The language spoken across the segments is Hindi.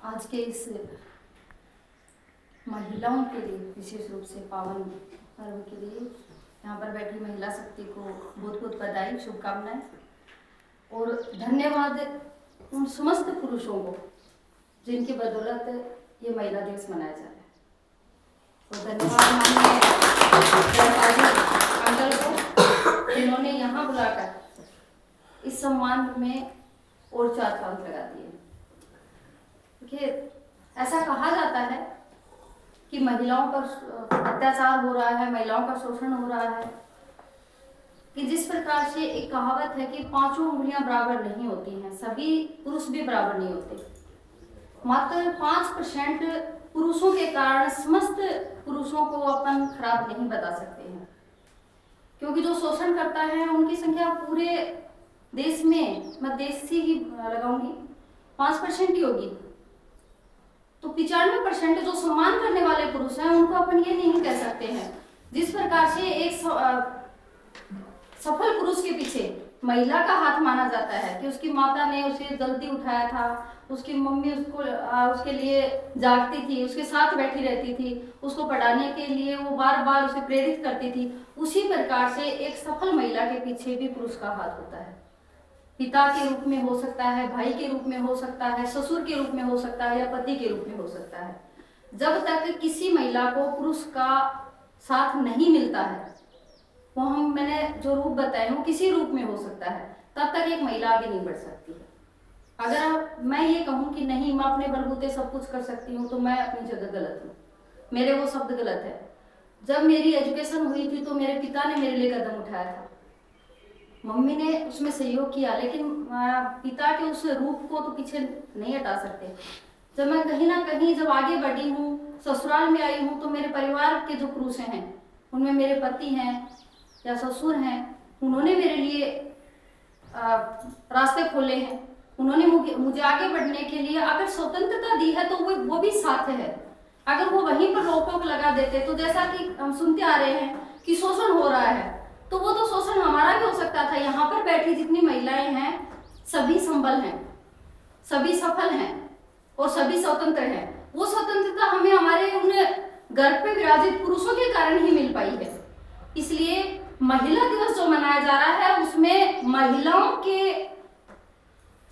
आज के इस महिलाओं के लिए विशेष रूप से पावन पर्व के लिए यहाँ पर बैठी महिला शक्ति को बहुत बहुत बधाई, शुभकामनाएं और धन्यवाद उन समस्त पुरुषों को जिनकी बदौलत ये महिला दिवस मनाया जा रहा है। और धन्यवाद माननीय अंकल को जिन्होंने यहाँ बुलाकर इस सम्मान में और 4 चांद लगा दिए। देखिए, ऐसा कहा जाता है कि महिलाओं पर अत्याचार हो रहा है, महिलाओं का शोषण हो रहा है, कि जिस प्रकार से एक कहावत है कि 5 उंगलियां बराबर नहीं होती हैं, सभी पुरुष भी बराबर नहीं होते। मात्र 5% पुरुषों के कारण समस्त पुरुषों को अपन खराब नहीं बता सकते हैं, क्योंकि जो शोषण करता है उनकी संख्या पूरे देश में, मैं देश से ही लगाऊंगी, 5% ही होगी। तो 95% जो सम्मान करने वाले पुरुष हैं उनको अपन ये नहीं कह सकते हैं। जिस प्रकार से एक सफल पुरुष के पीछे महिला का हाथ माना जाता है कि उसकी माता ने उसे जल्दी उठाया था, उसकी मम्मी उसके लिए जागती थी, उसके साथ बैठी रहती थी, उसको पढ़ाने के लिए वो बार बार उसे प्रेरित करती थी, उसी प्रकार से एक सफल महिला के पीछे भी पुरुष का हाथ होता है। पिता के रूप में हो सकता है, भाई के रूप में हो सकता है, ससुर के रूप में हो सकता है या पति के रूप में हो सकता है। जब तक किसी महिला को पुरुष का साथ नहीं मिलता है, वो मैंने जो रूप बताए वो किसी रूप में हो सकता है, तब तक एक महिला आगे नहीं बढ़ सकती है। अगर मैं ये कहूँ कि नहीं मैं अपने बलबूते सब कुछ कर सकती हूँ, तो मैं अपनी जगह गलत हूँ, मेरे वो शब्द गलत है। जब मेरी एजुकेशन हुई थी तो मेरे पिता ने मेरे लिए कदम उठाया था, मम्मी ने उसमें सहयोग किया, लेकिन पिता के उस रूप को तो पीछे नहीं हटा सकते। जब मैं कहीं ना कहीं जब आगे बढ़ी हूँ, ससुराल में आई हूँ, तो मेरे परिवार के जो पुरुष हैं उनमें मेरे पति हैं या ससुर हैं, उन्होंने मेरे लिए रास्ते खोले हैं, उन्होंने मुझे आगे बढ़ने के लिए अगर स्वतंत्रता दी है तो वो भी साथ है। अगर वो वहीं पर रोक टोक लगा देते, तो जैसा कि हम सुनते आ रहे हैं कि शोषण हो रहा है, तो वो तो शोषण हमारा भी हो सकता था। यहाँ पर बैठी जितनी महिलाएं हैं सभी संबल हैं, सभी सफल हैं और सभी स्वतंत्र हैं। वो स्वतंत्रता हमें हमारे उन घर पे विराजित पुरुषों के कारण ही मिल पाई है। इसलिए महिला दिवस जो मनाया जा रहा है उसमें महिलाओं के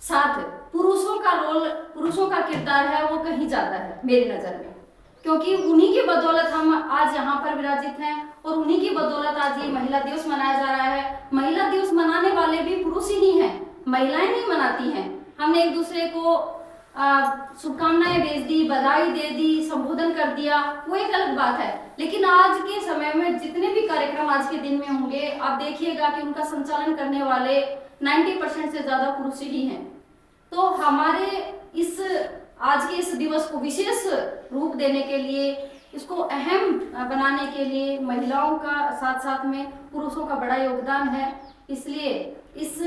साथ पुरुषों का रोल, पुरुषों का किरदार है वो कहीं ज्यादा है मेरी नजर में, क्योंकि उन्हीं की बदौलत हम आज यहाँ पर विराजित हैं और उन्हीं की बदौलत आज ये महिला दिवस मनाया जा रहा है। महिला दिवस मनाने वाले भी पुरुष ही हैं, महिलाएं नहीं मनाती हैं। हमने एक दूसरे को शुभकामनाएं भेज दी, बधाई दे दी, संबोधन कर दिया, वो एक अलग बात है। लेकिन आज के समय में जितने भी कार्यक्रम आज के दिन में होंगे, आप देखिएगा कि उनका संचालन करने वाले 90% से ज्यादा पुरुष ही हैं। तो हमारे इस आज के इस दिवस को विशेष रूप देने के लिए, इसको अहम बनाने के लिए महिलाओं का साथ साथ में पुरुषों का बड़ा योगदान है। इसलिए इस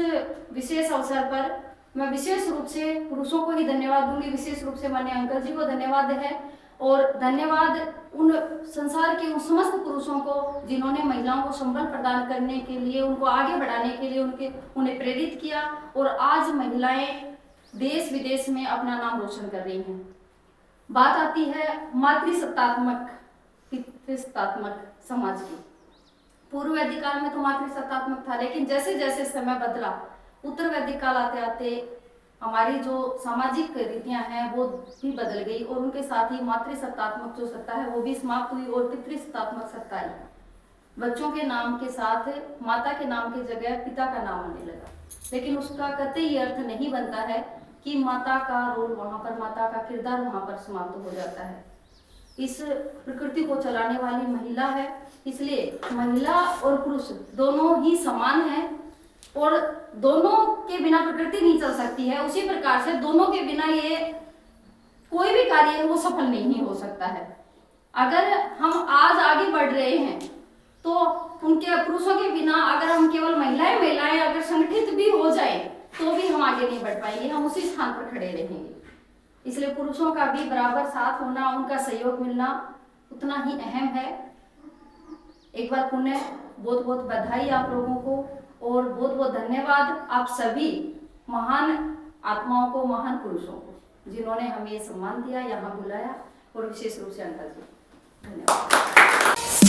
विशेष अवसर पर मैं विशेष रूप से पुरुषों को ही धन्यवाद दूंगी, विशेष रूप से माननीय अंकल जी को धन्यवाद है और धन्यवाद उन संसार के उन समस्त पुरुषों को जिन्होंने महिलाओं को संबल प्रदान करने के लिए, उनको आगे बढ़ाने के लिए उन्हें प्रेरित किया और आज महिलाएं देश विदेश में अपना नाम रोशन कर रही हैं। बात आती है मातृसत्तात्मक पितृसत्तात्मक समाज की। पूर्व वैदिक काल में तो मातृसत्तात्मक था, लेकिन जैसे जैसे समय बदला, उत्तर वैदिक काल आते आते हमारी जो सामाजिक रीतियां हैं वो भी बदल गई और उनके साथ ही मातृसत्तात्मक जो सत्ता है वो भी समाप्त हुई और पितृसत्तात्मक सत्ता आई। बच्चों के नाम के साथ माता के नाम की जगह पिता का नाम आने लगा, लेकिन उसका कतई ये अर्थ नहीं बनता है कि माता का रोल वहां पर, माता का किरदार वहां पर समाप्त हो जाता है। इस प्रकृति को चलाने वाली महिला है, इसलिए महिला और पुरुष दोनों ही समान हैं और दोनों के बिना प्रकृति नहीं चल सकती है। उसी प्रकार से दोनों के बिना ये कोई भी कार्य है वो सफल नहीं हो सकता है। अगर हम आज आगे बढ़ रहे हैं तो उनके पुरुषों के बिना अगर हम केवल महिलाएं अगर संगठित भी हो जाए तो भी हम आगे नहीं बढ़ पाएंगे, हम उसी स्थान पर खड़े रहेंगे। इसलिए पुरुषों का भी बराबर साथ होना, उनका सहयोग मिलना उतना ही अहम है। एक बार पुनः बहुत बहुत बधाई आप लोगों को और बहुत बहुत धन्यवाद आप सभी महान आत्माओं को, महान पुरुषों को। जिन्होंने हमें ये सम्मान दिया, यहाँ बुलाया, और विशेष रूप से अंकल जी, धन्यवाद।